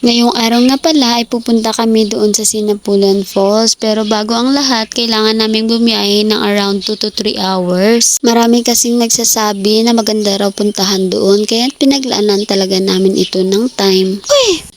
Ngayong araw nga pala ay pupunta kami doon sa Sinapulan Falls, pero bago ang lahat kailangan naming bumiyahe ng around 2 to 3 hours. Marami kasing nagsasabi na maganda raw puntahan doon kaya pinaglaanan talaga namin ito ng time.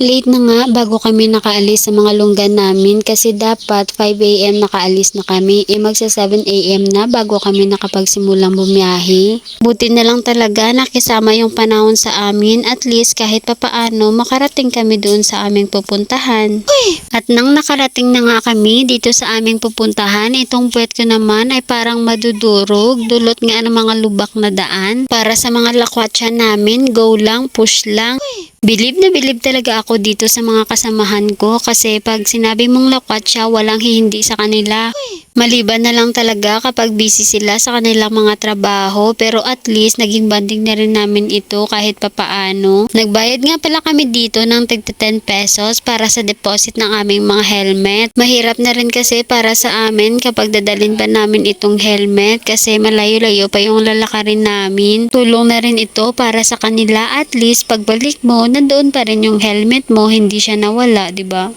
Late na nga bago kami nakaalis sa mga lunggan namin kasi dapat 5 AM nakaalis na kami, magsa 7 AM na bago kami nakapagsimulang bumiyahe. Buti na lang talaga nakisama yung panahon sa amin, at least kahit papaano makarating kami doon sa aming pupuntahan. At nang nakarating na nga kami dito sa aming pupuntahan, itong puwet ko naman ay parang madudurog, dulot nga ng mga lubak na daan. Para sa mga lakwatsa namin, go lang, push lang. Bilib na bilib talaga ako dito sa mga kasamahan ko kasi pag sinabi mong lakwatsa, walang hindi sa kanila. Maliban na lang talaga kapag busy sila sa kanilang mga trabaho, pero at least naging banding na rin namin ito kahit papaano. Nagbayad nga pala kami dito ng tigta 10 pesos para sa deposit ng aming mga helmet. Mahirap na rin kasi para sa amin kapag dadalhin pa namin itong helmet kasi malayo-layo pa yung lalakarin namin. Tulong na rin ito para sa kanila, at least pagbalik mo, nandoon pa rin yung helmet mo, hindi siya nawala, diba?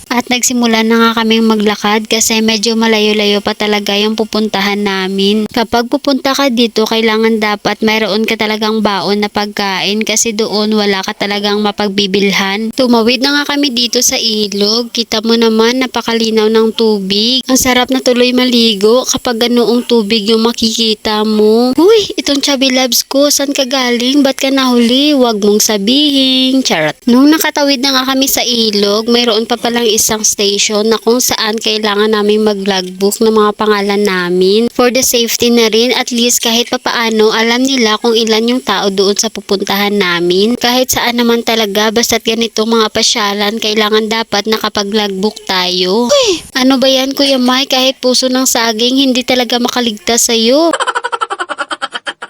At nagsimula na nga kaming maglakad kasi medyo malayo-layo pa talaga yung pupuntahan namin. Kapag pupunta ka dito, kailangan dapat mayroon ka talagang baon na pagkain kasi doon wala ka talagang mapagbibilhan. Tumawid na nga kami dito sa ilog. Kita mo naman napakalinaw ng tubig. Ang sarap na tuloy maligo kapag ganoong tubig yung makikita mo. Uy, itong chubby loves ko, saan ka galing? Ba't ka nahuli? Huwag mong sabihin. Charot. Nung nakatawid na nga kami sa ilog, mayroon pa palang isang station na kung saan kailangan naming mag-logbook ng mga pangalan namin. For the safety na rin, at least kahit papaano alam nila kung ilan yung tao doon sa pupuntahan namin. Kahit saan naman talaga, basta't ganitong mga pasyalan, kailangan dapat nakapag-logbook tayo. Ano ba yan, Kuya Mike? Kahit puso ng saging, hindi talaga makaligtas sa'yo.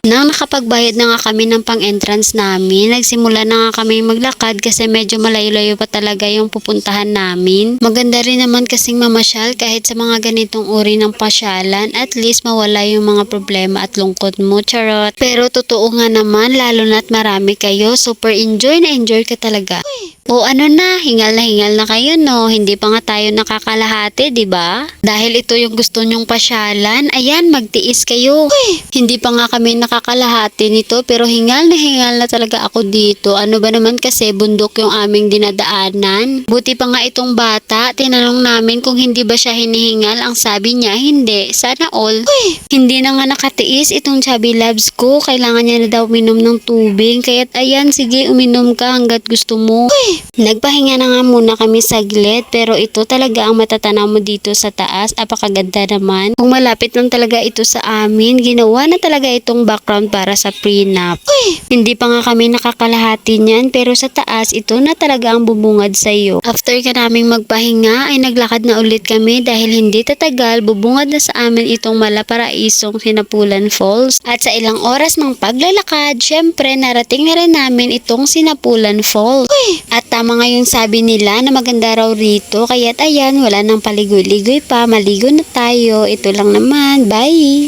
Nang nakapagbayad na nga kami ng pang-entrance namin, nagsimula na nga kami maglakad kasi medyo malayo-layo pa talaga yung pupuntahan namin. Maganda rin naman kasing mamasyal kahit sa mga ganitong uri ng pasyalan, at least mawala yung mga problema at lungkot mo, charot. Pero totoo nga naman, lalo na't marami kayo, super enjoy na enjoy ka talaga. O ano na hingal na kayo, no? Hindi pa nga tayo nakakalahati, di ba? Dahil ito yung gusto nyong pasyalan, ayan, magtiis kayo. Hindi pa nga kami nakakalahati nito, pero hingal na talaga ako dito. Ano ba naman kasi bundok yung aming dinadaanan. Buti pa nga itong bata, tinanong namin kung hindi ba siya hinihingal, ang sabi niya, hindi. Sana all. Hindi na nga nakatiis itong chubby loves ko, kailangan niya na daw uminom ng tubig, kaya't ayan, sige, uminom ka hanggat gusto mo. Nagpahinga na nga muna kami saglit, pero ito talaga ang matatanaw mo dito sa taas. Apakaganda naman. Kung malapit lang talaga ito sa amin, ginawa na talaga itong background para sa prenup. Hindi pa nga kami nakakalahati niyan, pero sa taas ito na talaga ang bubungad sa iyo. After ka naming magpahinga ay naglakad na ulit kami dahil hindi tatagal bubungad na sa amin itong malaparaisong Sinapulan Falls. At sa ilang oras ng paglalakad, syempre narating na rin namin itong Sinapulan Falls. At tama nga yung sabi nila na maganda raw rito, kaya't ayan, wala nang paligoy-ligoy pa, maligo na tayo. Ito lang naman, bye!